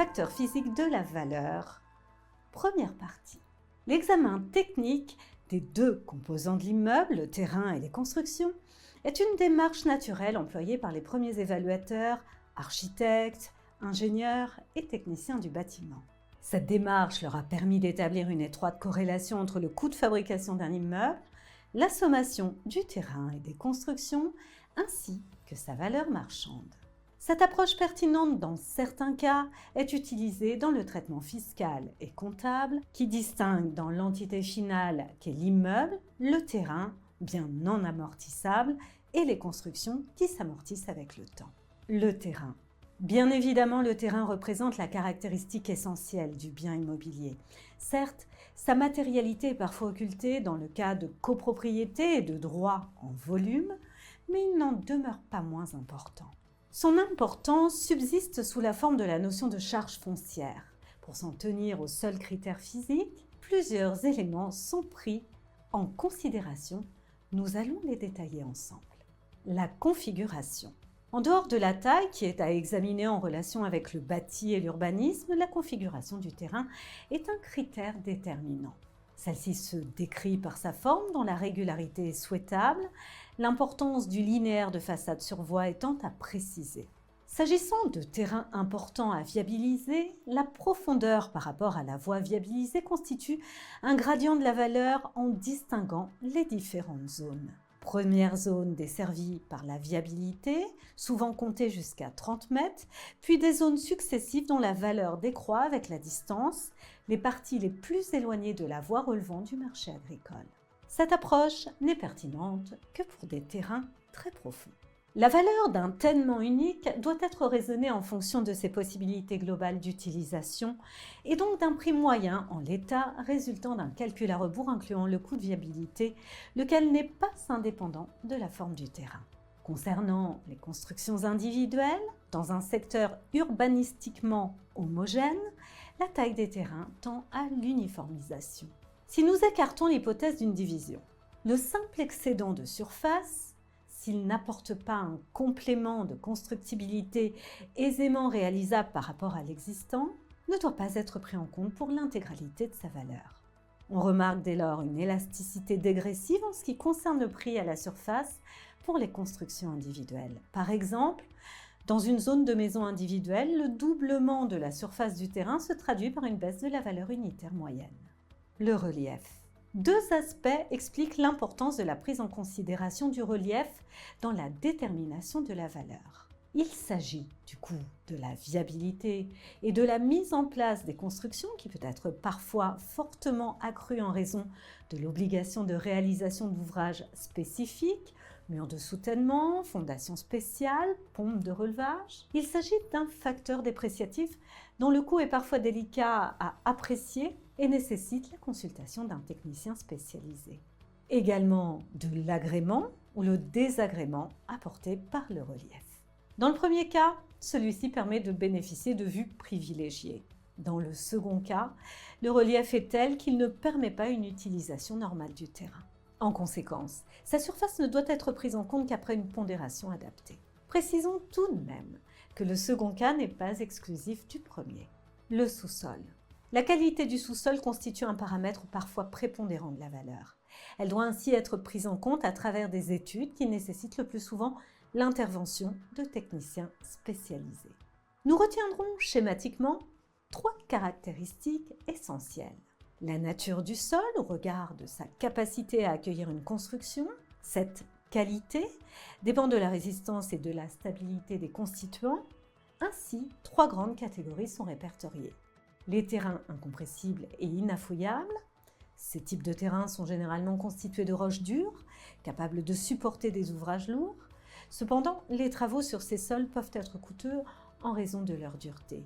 facteurs physiques de la valeur. Première partie. L'examen technique des deux composants de l'immeuble, le terrain et les constructions, est une démarche naturelle employée par les premiers évaluateurs, architectes, ingénieurs et techniciens du bâtiment. Cette démarche leur a permis d'établir une étroite corrélation entre le coût de fabrication d'un immeuble, la sommation du terrain et des constructions, ainsi que sa valeur marchande. Cette approche pertinente dans certains cas est utilisée dans le traitement fiscal et comptable qui distingue dans l'entité finale qu'est l'immeuble, le terrain, bien non amortissable, et les constructions qui s'amortissent avec le temps. Le terrain. Bien évidemment, le terrain représente la caractéristique essentielle du bien immobilier. Certes, sa matérialité est parfois occultée dans le cas de copropriété et de droits en volume, mais il n'en demeure pas moins important. Son importance subsiste sous la forme de la notion de charge foncière. Pour s'en tenir aux seuls critères physiques, plusieurs éléments sont pris en considération. Nous allons les détailler ensemble. La configuration. En dehors de la taille qui est à examiner en relation avec le bâti et l'urbanisme, la configuration du terrain est un critère déterminant. Celle-ci se décrit par sa forme dont la régularité est souhaitable, l'importance du linéaire de façade sur voie étant à préciser. S'agissant de terrains importants à viabiliser, la profondeur par rapport à la voie viabilisée constitue un gradient de la valeur en distinguant les différentes zones. Première zone desservie par la viabilité, souvent comptée jusqu'à 30 mètres, puis des zones successives dont la valeur décroît avec la distance, les parties les plus éloignées de la voie relevant du marché agricole. Cette approche n'est pertinente que pour des terrains très profonds. La valeur d'un tènement unique doit être raisonnée en fonction de ses possibilités globales d'utilisation et donc d'un prix moyen en l'état résultant d'un calcul à rebours incluant le coût de viabilité, lequel n'est pas indépendant de la forme du terrain. Concernant les constructions individuelles, dans un secteur urbanistiquement homogène, la taille des terrains tend à l'uniformisation. Si nous écartons l'hypothèse d'une division, le simple excédent de surface, s'il n'apporte pas un complément de constructibilité aisément réalisable par rapport à l'existant, ne doit pas être pris en compte pour l'intégralité de sa valeur. On remarque dès lors une élasticité dégressive en ce qui concerne le prix à la surface pour les constructions individuelles. Par exemple, dans une zone de maison individuelle, le doublement de la surface du terrain se traduit par une baisse de la valeur unitaire moyenne. Le relief. Deux aspects expliquent l'importance de la prise en considération du relief dans la détermination de la valeur. Il s'agit du coût de la viabilité et de la mise en place des constructions qui peut être parfois fortement accrue en raison de l'obligation de réalisation d'ouvrages spécifiques, murs de soutènement, fondations spéciales, pompes de relevage. Il s'agit d'un facteur dépréciatif dont le coût est parfois délicat à apprécier et nécessite la consultation d'un technicien spécialisé. Également de l'agrément ou le désagrément apporté par le relief. Dans le premier cas, celui-ci permet de bénéficier de vues privilégiées. Dans le second cas, le relief est tel qu'il ne permet pas une utilisation normale du terrain. En conséquence, sa surface ne doit être prise en compte qu'après une pondération adaptée. Précisons tout de même que le second cas n'est pas exclusif du premier. Le sous-sol. La qualité du sous-sol constitue un paramètre parfois prépondérant de la valeur. Elle doit ainsi être prise en compte à travers des études qui nécessitent le plus souvent l'intervention de techniciens spécialisés. Nous retiendrons schématiquement 3 caractéristiques essentielles. La nature du sol au regard de sa capacité à accueillir une construction. Cette qualité dépend de la résistance et de la stabilité des constituants. Ainsi, 3 grandes catégories sont répertoriées. Les terrains incompressibles et inaffouillables. Ces types de terrains sont généralement constitués de roches dures, capables de supporter des ouvrages lourds. Cependant, les travaux sur ces sols peuvent être coûteux en raison de leur dureté.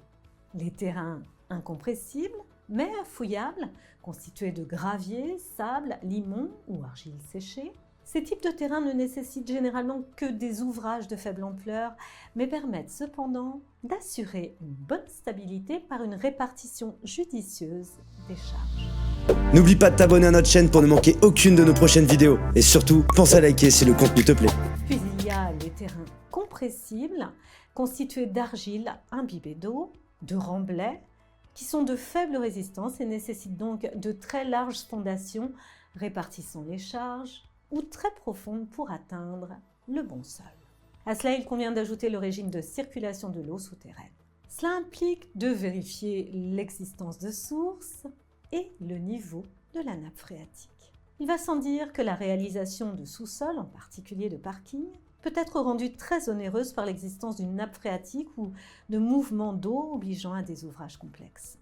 Les terrains incompressibles, mais affouillables, constitués de gravier, sable, limon ou argile séchée. Ces types de terrains ne nécessitent généralement que des ouvrages de faible ampleur, mais permettent cependant d'assurer une bonne stabilité par une répartition judicieuse des charges. N'oublie pas de t'abonner à notre chaîne pour ne manquer aucune de nos prochaines vidéos. Et surtout, pense à liker si le contenu te plaît. Puis il y a les terrains compressibles, constitués d'argile imbibée d'eau, de remblais, qui sont de faible résistance et nécessitent donc de très larges fondations répartissant les charges ou très profondes pour atteindre le bon sol. À cela, il convient d'ajouter le régime de circulation de l'eau souterraine. Cela implique de vérifier l'existence de sources et le niveau de la nappe phréatique. Il va sans dire que la réalisation de sous-sols, en particulier de parking, peut être rendue très onéreuse par l'existence d'une nappe phréatique ou de mouvements d'eau obligeant à des ouvrages complexes.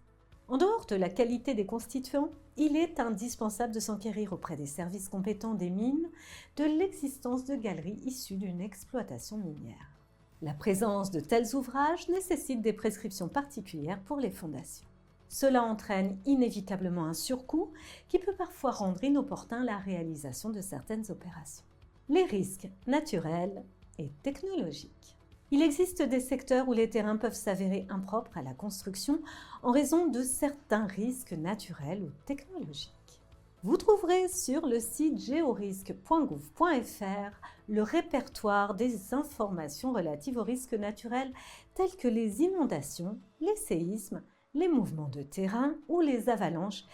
En dehors de la qualité des constituants, il est indispensable de s'enquérir auprès des services compétents des mines de l'existence de galeries issues d'une exploitation minière. La présence de tels ouvrages nécessite des prescriptions particulières pour les fondations. Cela entraîne inévitablement un surcoût qui peut parfois rendre inopportun la réalisation de certaines opérations. Les risques naturels et technologiques. Il existe des secteurs où les terrains peuvent s'avérer impropres à la construction en raison de certains risques naturels ou technologiques. Vous trouverez sur le site georisque.gouv.fr le répertoire des informations relatives aux risques naturels tels que les inondations, les séismes, les mouvements de terrain ou les avalanches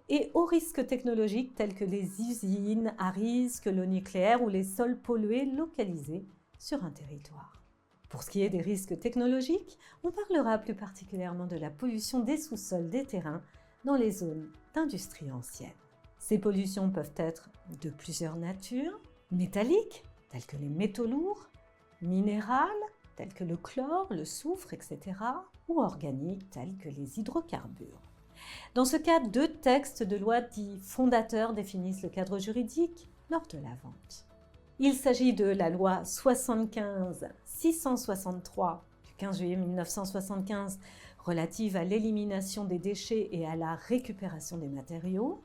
et aux risques technologiques tels que les usines à risque, le nucléaire ou les sols pollués localisés sur un territoire. Pour ce qui est des risques technologiques, on parlera plus particulièrement de la pollution des sous-sols des terrains dans les zones d'industrie ancienne. Ces pollutions peuvent être de plusieurs natures, métalliques, telles que les métaux lourds, minérales, telles que le chlore, le soufre, etc., ou organiques, tels que les hydrocarbures. Dans ce cas, 2 textes de loi dits fondateurs définissent le cadre juridique lors de la vente. Il s'agit de la loi 75-663 du 15 juillet 1975 relative à l'élimination des déchets et à la récupération des matériaux,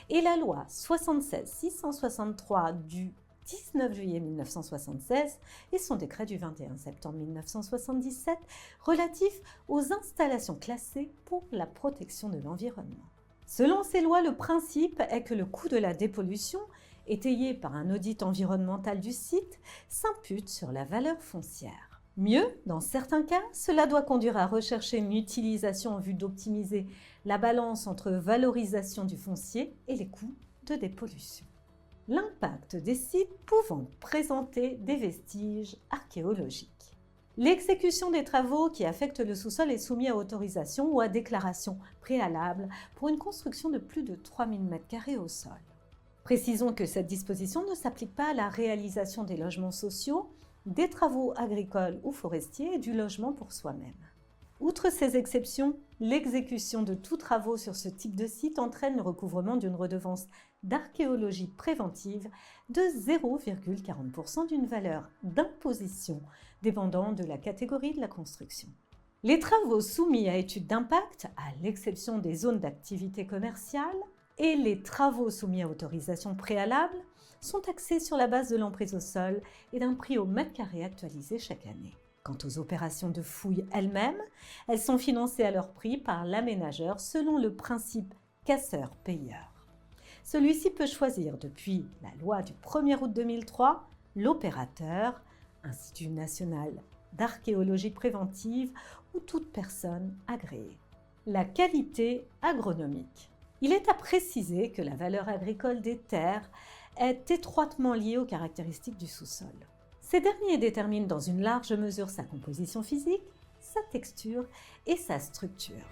et la loi 76-663 du 19 juillet 1976 et son décret du 21 septembre 1977 relatif aux installations classées pour la protection de l'environnement. Selon ces lois, le principe est que le coût de la dépollution, étayé par un audit environnemental du site, s'impute sur la valeur foncière. Mieux, dans certains cas, cela doit conduire à rechercher une utilisation en vue d'optimiser la balance entre valorisation du foncier et les coûts de dépollution. L'impact des sites pouvant présenter des vestiges archéologiques. L'exécution des travaux qui affectent le sous-sol est soumise à autorisation ou à déclaration préalable pour une construction de plus de 3000 m² au sol. Précisons que cette disposition ne s'applique pas à la réalisation des logements sociaux, des travaux agricoles ou forestiers et du logement pour soi-même. Outre ces exceptions, l'exécution de tous travaux sur ce type de site entraîne le recouvrement d'une redevance d'archéologie préventive de 0,40% d'une valeur d'imposition dépendant de la catégorie de la construction. Les travaux soumis à étude d'impact, à l'exception des zones d'activité commerciale, et les travaux soumis à autorisation préalable sont taxés sur la base de l'emprise au sol et d'un prix au mètre carré actualisé chaque année. Quant aux opérations de fouille elles-mêmes, elles sont financées à leur prix par l'aménageur selon le principe casseur-payeur. Celui-ci peut choisir depuis la loi du 1er août 2003 l'opérateur, Institut national d'archéologie préventive ou toute personne agréée. La qualité agronomique. Il est à préciser que la valeur agricole des terres est étroitement liée aux caractéristiques du sous-sol. Ces derniers déterminent dans une large mesure sa composition physique, sa texture et sa structure.